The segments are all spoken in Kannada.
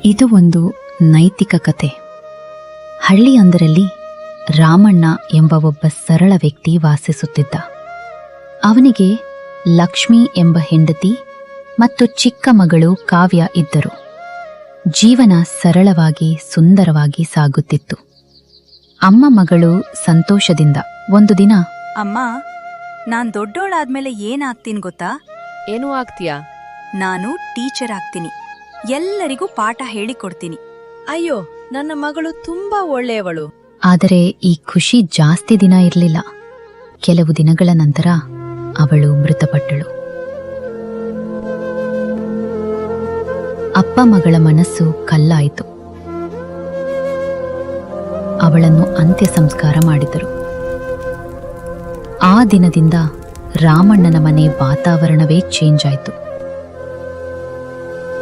ಇದು ಒಂದು ನೈತಿಕ ಕತೆ. ಹಳ್ಳಿಯೊಂದರಲ್ಲಿ ರಾಮಣ್ಣ ಎಂಬ ಒಬ್ಬ ಸರಳ ವ್ಯಕ್ತಿ ವಾಸಿಸುತ್ತಿದ್ದ. ಅವನಿಗೆ ಲಕ್ಷ್ಮಿ ಎಂಬ ಹೆಂಡತಿ ಮತ್ತು ಚಿಕ್ಕ ಮಗಳು ಕಾವ್ಯ ಇದ್ದರು. ಜೀವನ ಸರಳವಾಗಿ ಸುಂದರವಾಗಿ ಸಾಗುತ್ತಿತ್ತು. ಅಮ್ಮ ಮಗಳು ಸಂತೋಷದಿಂದ ಒಂದು ದಿನ, ಅಮ್ಮ, ನಾನ್ ದೊಡ್ಡೋಳಾದ್ಮೇಲೆ ಏನಾಗ್ತೀನಿ ಗೊತ್ತಾ? ಏನೂ ಆಗ್ತೀಯಾ? ನಾನು ಟೀಚರ್ ಆಗ್ತೀನಿ. ಎಲ್ಲರಿಗೂ ಪಾಠ ಹೇಳಿಕೊಡ್ತೀನಿ. ಅಯ್ಯೋ, ನನ್ನ ಮಗಳು ತುಂಬಾ ಒಳ್ಳೆಯವಳು. ಆದರೆ ಈ ಖುಷಿ ಜಾಸ್ತಿ ದಿನ ಇರಲಿಲ್ಲ. ಕೆಲವು ದಿನಗಳ ನಂತರ ಅವಳು ಮೃತಪಟ್ಟಳು. ಅಪ್ಪ ಮಗಳ ಮನಸ್ಸು ಕಲ್ಲಾಯಿತು. ಅವಳನ್ನು ಅಂತ್ಯ ಸಂಸ್ಕಾರ ಮಾಡಿದರು. ಆ ದಿನದಿಂದ ರಾಮಣ್ಣನ ಮನೆ ವಾತಾವರಣವೇ ಚೇಂಜ್ ಆಯಿತು.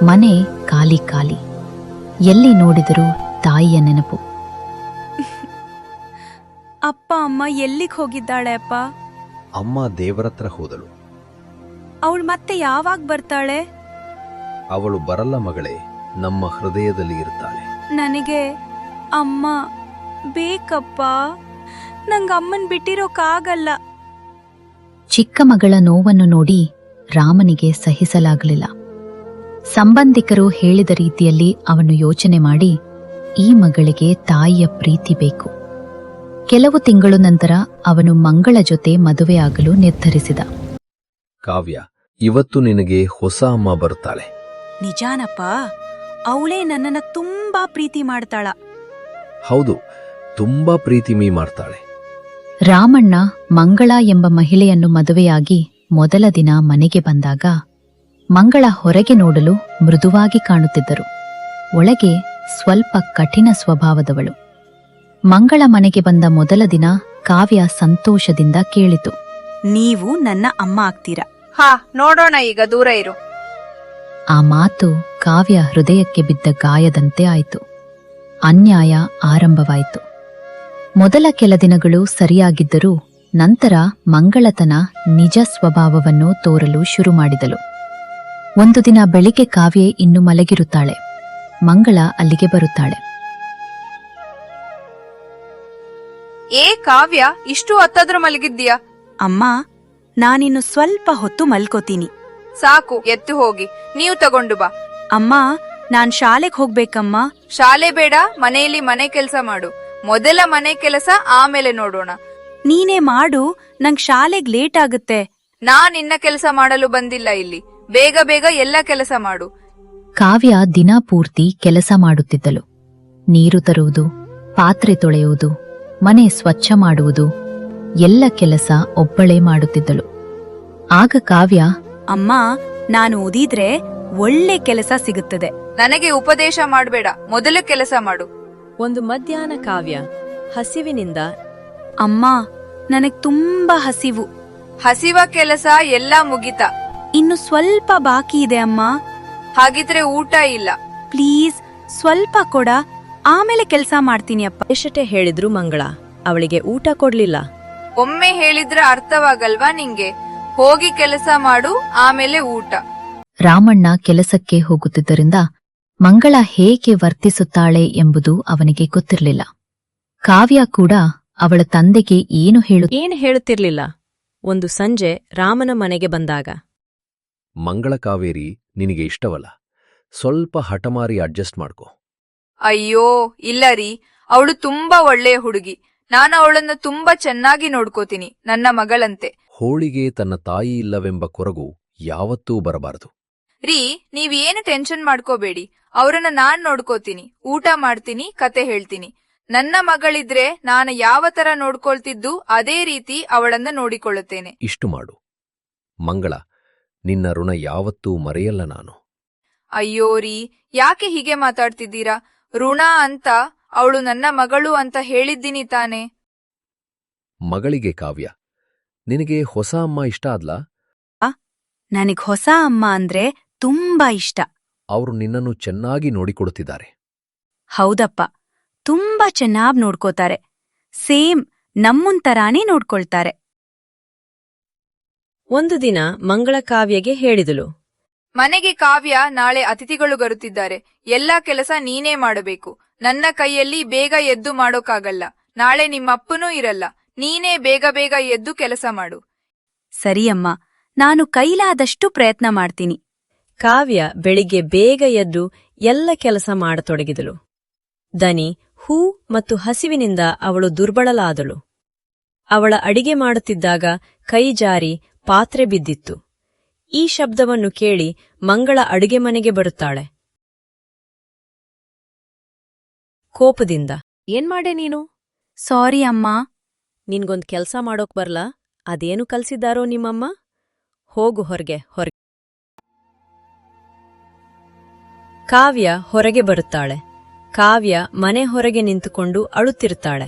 ಮನೆ ಖಾಲಿ ಖಾಲಿ. ಎಲ್ಲಿ ನೋಡಿದರೂ ತಾಯಿಯ ನೆನಪು. ಅಪ್ಪ ಅಮ್ಮ ಎಲ್ಲಿಗೆ ಹೋಗಿದ್ದಾಳೆ ಅಪ್ಪ? ಅಮ್ಮ ದೇವರತ್ರ ಹೋದಳು. ಅವಳು ಮತ್ತೆ ಯಾವಾಗ ಬರ್ತಾಳೆ? ಅವಳು ಬರಲ್ಲ ಮಗಳೇ, ನಮ್ಮ ಹೃದಯದಲ್ಲಿ ಇರ್ತಾಳೆ. ನನಗೆ ಅಮ್ಮ ಬೇಕಪ್ಪ. ನಂಗಮ್ಮನ್ ಬಿಟ್ಟಿರೋಕ್ಕಾಗಲ್ಲ. ಚಿಕ್ಕ ಮಗಳ ನೋವನ್ನು ನೋಡಿ ರಾಮನಿಗೆ ಸಹಿಸಲಾಗಲಿಲ್ಲ. ಸಂಬಂಧಿಕರು ಹೇಳಿದ ರೀತಿಯಲ್ಲಿ ಅವನು ಯೋಚನೆ ಮಾಡಿ, ಈ ಮಗಳಿಗೆ ತಾಯಿಯ ಪ್ರೀತಿ ಬೇಕು. ಕೆಲವು ತಿಂಗಳು ನಂತರ ಅವನು ಮಂಗಳ ಜೊತೆ ಮದುವೆಯಾಗಲು ನಿರ್ಧರಿಸಿದ. ಕಾವ್ಯ, ಇವತ್ತು ನಿನಗೆ ಹೊಸ ಅಮ್ಮ ಬರ್ತಾಳೆ. ನಿಜಾನಪ್ಪ? ಅವಳೇ ನನ್ನನ್ನ ತುಂಬಾ ಪ್ರೀತಿ ಮಾಡ್ತಾಳ. ಹೌದು, ತುಂಬಾ ಪ್ರೀತಿ ಮಾಡ್ತಾಳೆ. ರಾಮಣ್ಣ ಮಂಗಳ ಎಂಬ ಮಹಿಳೆಯನ್ನು ಮದುವೆಯಾಗಿ ಮೊದಲ ದಿನ ಮನೆಗೆ ಬಂದಾಗ ಮಂಗಳ ಹೊರಗೆ ನೋಡಲು ಮೃದುವಾಗಿ ಕಾಣುತ್ತಿದ್ದರು. ಒಳಗೆ ಸ್ವಲ್ಪ ಕಠಿಣ ಸ್ವಭಾವದವಳು. ಮಂಗಳ ಮನೆಗೆ ಬಂದ ಮೊದಲ ದಿನ ಕಾವ್ಯ ಸಂತೋಷದಿಂದ ಕೇಳಿತು, ನೀವು ನನ್ನ ಅಮ್ಮ ಆಗ್ತೀರಾ? ಹಾ, ನೋಡೋಣ, ಈಗ ದೂರ ಇರು. ಆ ಮಾತು ಕಾವ್ಯ ಹೃದಯಕ್ಕೆ ಬಿದ್ದ ಗಾಯದಂತೆ ಆಯಿತು. ಅನ್ಯಾಯ ಆರಂಭವಾಯಿತು. ಮೊದಲ ಕೆಲ ದಿನಗಳು ಸರಿಯಾಗಿದ್ದರೂ ನಂತರ ಮಂಗಳತನ ನಿಜ ಸ್ವಭಾವವನ್ನು ತೋರಲು ಶುರು ಮಾಡಿದಳು. ಒಂದು ದಿನ ಬೆಳಿಗ್ಗೆ ಕಾವ್ಯ ಇನ್ನು ಮಲಗಿರುತ್ತಾಳೆ. ಮಂಗಳ ಅಲ್ಲಿಗೆ ಬರುತ್ತಾಳೆ. ಏ ಕಾವ್ಯ, ಇಷ್ಟು ಹೊತ್ತಾದ್ರೂ ಮಲಗಿದ್ದೀಯಾ? ಅಮ್ಮ, ನಾನಿನ್ನು ಸ್ವಲ್ಪ ಹೊತ್ತು ಮಲ್ಕೋತೀನಿ. ಸಾಕು, ಎತ್ತು ಹೋಗಿ ನೀವು ತಗೊಂಡು ಬಾ. ಅಮ್ಮ, ನಾನ್ ಶಾಲೆಗೆ ಹೋಗ್ಬೇಕಮ್ಮ. ಶಾಲೆ ಬೇಡ, ಮನೆಯಲ್ಲಿ ಮನೆ ಕೆಲಸ ಮಾಡು. ಮೊದಲ ಮನೆ ಕೆಲಸ, ಆಮೇಲೆ ನೋಡೋಣ. ನೀನೇ ಮಾಡು, ನಂಗ್ ಶಾಲೆಗ್ ಲೇಟ್ ಆಗುತ್ತೆ. ನಾನಿನ್ನ ಕೆಲಸ ಮಾಡಲು ಬಂದಿಲ್ಲ ಇಲ್ಲಿ. ಬೇಗ ಬೇಗ ಎಲ್ಲ ಕೆಲಸ ಮಾಡು. ಕಾವ್ಯ ದಿನ ಪೂರ್ತಿ ಕೆಲಸ ಮಾಡುತ್ತಿದ್ದಳು. ನೀರು ತರುವುದು, ಪಾತ್ರೆ ತೊಳೆಯುವುದು, ಮನೆ ಸ್ವಚ್ಛ ಮಾಡುವುದು, ಎಲ್ಲ ಕೆಲಸ ಒಬ್ಬಳೇ ಮಾಡುತ್ತಿದ್ದಳು. ಆಗ ಕಾವ್ಯ, ಅಮ್ಮ, ನಾನು ಓದಿದ್ರೆ ಒಳ್ಳೆ ಕೆಲಸ ಸಿಗುತ್ತದೆ. ನನಗೆ ಉಪದೇಶ ಮಾಡ್ಬೇಡ, ಮೊದಲ ಕೆಲಸ ಮಾಡು. ಒಂದು ಮಧ್ಯಾಹ್ನ ಕಾವ್ಯ ಹಸಿವಿನಿಂದ, ಅಮ್ಮ, ನನಗ್ ತುಂಬಾ ಹಸಿವು. ಹಸಿವ ಕೆಲಸ ಎಲ್ಲ ಮುಗಿತಾ? ಇನ್ನು ಸ್ವಲ್ಪ ಬಾಕಿ ಇದೆ ಅಮ್ಮ. ಹಾಗಿದ್ರೆ ಊಟ ಇಲ್ಲ. ಪ್ಲೀಸ್ ಸ್ವಲ್ಪ ಕೊಡ, ಆಮೇಲೆ ಕೆಲಸ ಮಾಡ್ತೀನಿ ಅಪ್ಪ. ಎಷ್ಟೇ ಹೇಳಿದ್ರು ಮಂಗಳ ಅವಳಿಗೆ ಊಟ ಕೊಡ್ಲಿಲ್ಲ. ಒಮ್ಮೆ ಹೇಳಿದ್ರೆ ಅರ್ಥವಾಗಲ್ವಾ ನಿಂಗೆ? ಹೋಗಿ ಕೆಲಸ ಮಾಡು, ಆಮೇಲೆ ಊಟ. ರಾಮಣ್ಣ ಕೆಲಸಕ್ಕೆ ಹೋಗುತ್ತಿದ್ದರಿಂದ ಮಂಗಳ ಹೇಗೆ ವರ್ತಿಸುತ್ತಾಳೆ ಎಂಬುದು ಅವನಿಗೆ ಗೊತ್ತಿರಲಿಲ್ಲ. ಕಾವ್ಯ ಕೂಡ ಅವಳ ತಂದೆಗೆ ಏನು ಹೇಳುತ್ತಿರ್ಲಿಲ್ಲ. ಒಂದು ಸಂಜೆ ರಾಮನ ಮನೆಗೆ ಬಂದಾಗ, ಮಂಗಳ ಕಾವೇರಿ ನಿನಗೆ ಇಷ್ಟವಲ್ಲ, ಸ್ವಲ್ಪ ಹಠಮಾರಿ ಅಡ್ಜಸ್ಟ್ ಮಾಡ್ಕೊ. ಅಯ್ಯೋ ಇಲ್ಲ ರೀ, ಅವಳು ತುಂಬಾ ಒಳ್ಳೆಯ ಹುಡುಗಿ. ನಾನು ಅವಳನ್ನ ತುಂಬಾ ಚೆನ್ನಾಗಿ ನೋಡ್ಕೋತೀನಿ, ನನ್ನ ಮಗಳಂತೆ. ಹೋಳಿಗೆ ತನ್ನ ತಾಯಿ ಇಲ್ಲವೆಂಬ ಕೊರಗು ಯಾವತ್ತೂ ಬರಬಾರದು. ರೀ, ನೀವೇನು ಟೆನ್ಷನ್ ಮಾಡ್ಕೋಬೇಡಿ. ಅವರನ್ನ ನಾನ್ ನೋಡ್ಕೋತೀನಿ, ಊಟ ಮಾಡ್ತೀನಿ, ಕತೆ ಹೇಳ್ತೀನಿ. ನನ್ನ ಮಗಳಿದ್ರೆ ನಾನು ಯಾವ ತರ ನೋಡ್ಕೊಳ್ತಿದ್ದು ಅದೇ ರೀತಿ ಅವಳನ್ನ ನೋಡಿಕೊಳ್ಳುತ್ತೇನೆ. ಇಷ್ಟು ಮಾಡು ಮಂಗಳ, ನಿನ್ನ ಋಣ ಯಾವತ್ತೂ ಮರೆಯಲ್ಲ ನಾನು. ಅಯ್ಯೋ ರೀ, ಯಾಕೆ ಹೀಗೆ ಮಾತಾಡ್ತಿದ್ದೀರಾ? ಋಣ ಅಂತ ಅವಳು ನನ್ನ ಮಗಳು ಅಂತ ಹೇಳಿದ್ದೀನಿ ತಾನೆ. ಮಗಳಿಗೆ ಕಾವ್ಯ, ನಿನಗೆ ಹೊಸ ಅಮ್ಮ ಇಷ್ಟ ಆದ್ಲಾ? ನನಗ್ ಹೊಸ ಅಮ್ಮ ಅಂದ್ರೆ ತುಂಬಾ ಇಷ್ಟ. ಅವರು ನಿನ್ನನ್ನು ಚೆನ್ನಾಗಿ ನೋಡಿಕೊಡುತ್ತಿದ್ದಾರೆ. ಹೌದಪ್ಪ, ತುಂಬಾ ಚೆನ್ನಾಗ್ ನೋಡ್ಕೋತಾರೆ. ಸೇಮ್ ನಮ್ಮುಂತರಾನೇ ನೋಡ್ಕೊಳ್ತಾರೆ. ಒಂದು ದಿನ ಮಂಗಳ ಕಾವ್ಯಗೆ ಹೇಳಿದಳು, ಮನೆಗೆ ಕಾವ್ಯ, ನಾಳೆ ಅತಿಥಿಗಳು ಬರುತ್ತಿದ್ದಾರೆ. ಎಲ್ಲಾ ಕೆಲಸ ನೀನೇ ಮಾಡಬೇಕು. ನನ್ನ ಕೈಯಲ್ಲಿ ಬೇಗ ಎದ್ದು ಮಾಡೋಕ್ಕಾಗಲ್ಲ. ನಾಳೆ ನಿಮ್ಮಪ್ಪನೂ ಇರಲ್ಲ. ನೀನೇ ಬೇಗ ಬೇಗ ಎದ್ದು ಕೆಲಸ ಮಾಡು. ಸರಿಯಮ್ಮ, ನಾನು ಕೈಲಾದಷ್ಟು ಪ್ರಯತ್ನ ಮಾಡ್ತೀನಿ. ಕಾವ್ಯ ಬೆಳಿಗ್ಗೆ ಬೇಗ ಎದ್ದು ಎಲ್ಲ ಕೆಲಸ ಮಾಡತೊಡಗಿದಳು. ದನಿ, ಹೂ ಮತ್ತು ಹಸಿವಿನಿಂದ ಅವಳು ದುರ್ಬಳಲಾದಳು. ಅವಳ ಅಡಿಗೆ ಮಾಡುತ್ತಿದ್ದಾಗ ಕೈ ಜಾರಿ ಪಾತ್ರೆ ಬಿದ್ದಿತ್ತು. ಈ ಶಬ್ದವನ್ನು ಕೇಳಿ ಮಂಗಳ ಅಡುಗೆ ಮನೆಗೆ ಬರುತ್ತಾಳೆ. ಕೋಪದಿಂದ, ಏನ್ ಮಾಡೆ ನೀನು? ಸಾರಿ ಅಮ್ಮ. ನಿನ್ಗೊಂದ್ ಕೆಲ್ಸ ಮಾಡೋಕ್ ಬರ್ಲಾ? ಅದೇನು ಕಲ್ಸಿದ್ದಾರೋ ನಿಮ್ಮಮ್ಮ? ಹೋಗು ಹೊರಗೆ. ಕಾವ್ಯ ಹೊರಗೆ ಬರುತ್ತಾಳೆ. ಕಾವ್ಯ ಮನೆ ಹೊರಗೆ ನಿಂತುಕೊಂಡು ಅಳುತ್ತಿರುತ್ತಾಳೆ.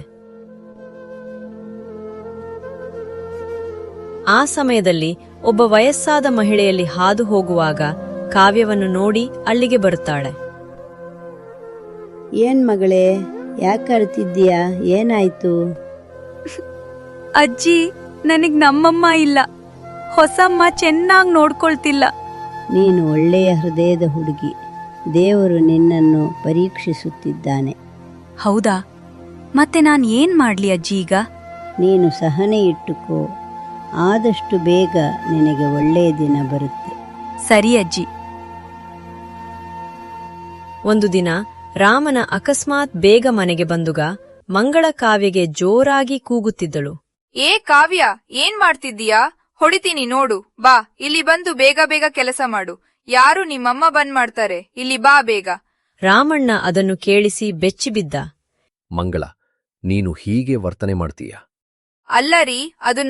ಆ ಸಮಯದಲ್ಲಿ ಒಬ್ಬ ವಯಸ್ಸಾದ ಮಹಿಳೆಯಲ್ಲಿ ಹಾದು ಹೋಗುವಾಗ ಕಾವ್ಯವನ್ನು ನೋಡಿ ಅಲ್ಲಿಗೆ ಬರುತ್ತಾಳೆ. ಏನ್ ಮಗಳೇ, ಯಾಕೆ ಅಳ್ತಿದ್ದೀಯಾ? ಏನಾಯ್ತು? ಅಜ್ಜಿ, ನನಗ್ ನಮ್ಮಮ್ಮ ಇಲ್ಲ. ಹೊಸಮ್ಮ ಚೆನ್ನಾಗ್ ನೋಡ್ಕೊಳ್ತಿಲ್ಲ. ನೀನು ಒಳ್ಳೆಯ ಹೃದಯದ ಹುಡುಗಿ. ದೇವರು ನಿನ್ನನ್ನು ಪರೀಕ್ಷಿಸುತ್ತಿದ್ದಾನೆ. ಹೌದಾ? ಮತ್ತೆ ನಾನ್ ಏನ್ ಮಾಡ್ಲಿ ಅಜ್ಜಿ ಈಗ? ನೀನು ಸಹನೆ ಇಟ್ಟುಕೋ. ಆದಷ್ಟು ಬೇಗ ನಿನಗೆ ಒಳ್ಳೆಯ ದಿನ ಬರುತ್ತೆ. ಸರಿ ಅಜ್ಜಿ. ಒಂದು ದಿನ ರಾಮನ ಅಕಸ್ಮಾತ್ ಬೇಗ ಮನೆಗೆ ಬಂದುಗ ಮಂಗಳ ಕಾವ್ಯಗೆ ಜೋರಾಗಿ ಕೂಗುತ್ತಿದ್ದಳು. ಏ ಕಾವ್ಯ, ಏನ್ ಮಾಡ್ತಿದ್ದೀಯಾ? ಹೊಡಿತೀನಿ ನೋಡು. ಬಾ, ಇಲ್ಲಿ ಬಂದು ಬೇಗ ಬೇಗ ಕೆಲಸ ಮಾಡು. ಯಾರು ನಿಮ್ಮಮ್ಮ ಬಂದ್ ಮಾಡ್ತಾರೆ. ಇಲ್ಲಿ ಬಾ ಬೇಗ. ರಾಮಣ್ಣ ಅದನ್ನು ಕೇಳಿಸಿ ಬೆಚ್ಚಿಬಿದ್ದ. ಮಂಗಳ, ನೀನು ಹೀಗೆ ವರ್ತನೆ ಮಾಡ್ತೀಯ? ಅಲ್ಲರಿ, ಅದು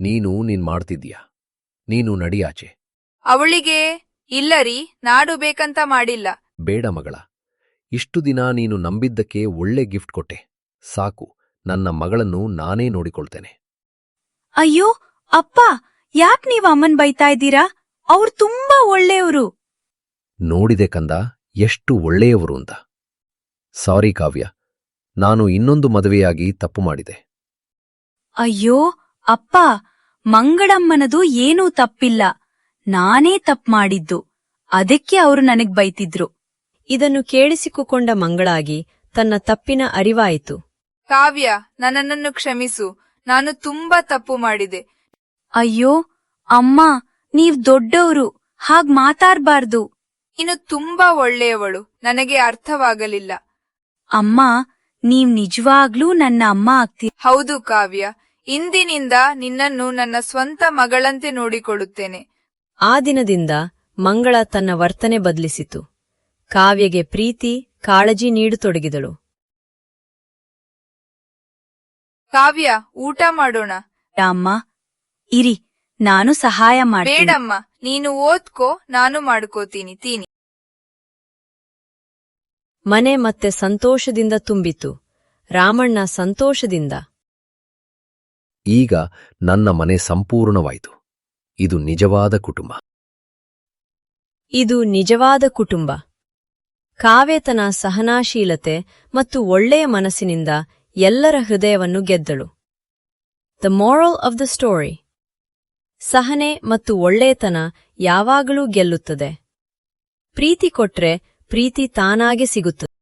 ನೀನ್ ಮಾಡ್ತಿದ್ದೀಯ. ನೀನು ನಡಿಯಾಚೆ. ಅವಳಿಗೆ ಇಲ್ಲರಿ, ನಾಡು ಬೇಕಂತ ಮಾಡಿಲ್ಲ. ಬೇಡ ಮಗಳ, ಇಷ್ಟು ದಿನ ನೀನು ನಂಬಿದ್ದಕ್ಕೆ ಒಳ್ಳೆ ಗಿಫ್ಟ್ ಕೊಟ್ಟೆ. ಸಾಕು, ನನ್ನ ಮಗಳನ್ನು ನಾನೇ ನೋಡಿಕೊಳ್ತೇನೆ. ಅಯ್ಯೋ ಅಪ್ಪ, ಯಾಕ್ ನೀವ್ ಅಮ್ಮನ್ ಬೈತಾ ಇದ್ದೀರಾ? ಅವ್ರು ತುಂಬಾ ಒಳ್ಳೆಯವರು. ನೋಡಿದೆ ಕಂದ, ಎಷ್ಟು ಒಳ್ಳೆಯವರು ಅಂತ. ಸಾರಿ ಕಾವ್ಯ, ನಾನು ಇನ್ನೊಂದು ಮದುವೆಯಾಗಿ ತಪ್ಪು ಮಾಡಿದೆ. ಅಯ್ಯೋ ಅಪ್ಪ, ಮಂಗಳಮ್ಮನದು ಏನೂ ತಪ್ಪಿಲ್ಲ. ನಾನೇ ತಪ್ಪು ಮಾಡಿದ್ದು. ಅದಕ್ಕೆ ಅವರು ನನಗ್ ಬೈತಿದ್ರು. ಇದನ್ನು ಕೇಳಿಸಿಕೊಂಡ ಮಂಗಳಾಗಿ ತನ್ನ ತಪ್ಪಿನ ಅರಿವಾಯಿತು. ಕಾವ್ಯ, ನನ್ನನ್ನು ಕ್ಷಮಿಸು. ನಾನು ತುಂಬಾ ತಪ್ಪು ಮಾಡಿದೆ. ಅಯ್ಯೋ ಅಮ್ಮ, ನೀವ್ ದೊಡ್ಡವರು, ಹಾಗ್ ಮಾತಾಡ್ಬಾರ್ದು. ನೀನು ತುಂಬಾ ಒಳ್ಳೆಯವಳು. ನನಗೆ ಅರ್ಥವಾಗಲಿಲ್ಲ. ಅಮ್ಮ, ನೀವ್ ನಿಜವಾಗ್ಲೂ ನನ್ನ ಅಮ್ಮ ಆಗ್ತೀರಿ. ಹೌದು ಕಾವ್ಯ, ಇಂದಿನಿಂದ ನಿನ್ನನ್ನು ನನ್ನ ಸ್ವಂತ ಮಗಳಂತೆ ನೋಡಿಕೊಳ್ಳುತ್ತೇನೆ. ಆ ದಿನದಿಂದ ಮಂಗಳ ತನ್ನ ವರ್ತನೆ ಬದಲಿಸಿತು. ಕಾವ್ಯಗೆ ಪ್ರೀತಿ, ಕಾಳಜಿ ನೀಡತೊಡಗಿದಳು. ಕಾವ್ಯ, ಊಟ ಮಾಡೋಣ. ಅಮ್ಮ, ಇರಿ, ನಾನು ಸಹಾಯ ಮಾಡ್ತೀನಿ. ಬೇಡಮ್ಮ, ನೀನು ಓದ್ಕೋ, ನಾನು ಮಾಡ್ಕೋತೀನಿ. ತೀನಿ. ಮನೆ ಮತ್ತೆ ಸಂತೋಷದಿಂದ ತುಂಬಿತು. ರಾಮಣ್ಣ ಸಂತೋಷದಿಂದ, ಈಗ ನನ್ನ ಮನೆ ಸಂಪೂರ್ಣವಾಯಿತು. ಇದು ನಿಜವಾದ ಕುಟುಂಬ. ಇದು ನಿಜವಾದ ಕುಟುಂಬ. ಕಾವ್ಯ ತನ್ನ ಸಹನಾಶೀಲತೆ ಮತ್ತು ಒಳ್ಳೆಯ ಮನಸ್ಸಿನಿಂದ ಎಲ್ಲರ ಹೃದಯವನ್ನು ಗೆದ್ದಳು. The moral of the story: ಸಹನೆ ಮತ್ತು ಒಳ್ಳೆಯತನ ಯಾವಾಗಲೂ ಗೆಲ್ಲುತ್ತದೆ. ಪ್ರೀತಿ ಕೊಟ್ರೆ ಪ್ರೀತಿ ತಾನಾಗೆ ಸಿಗುತ್ತದೆ.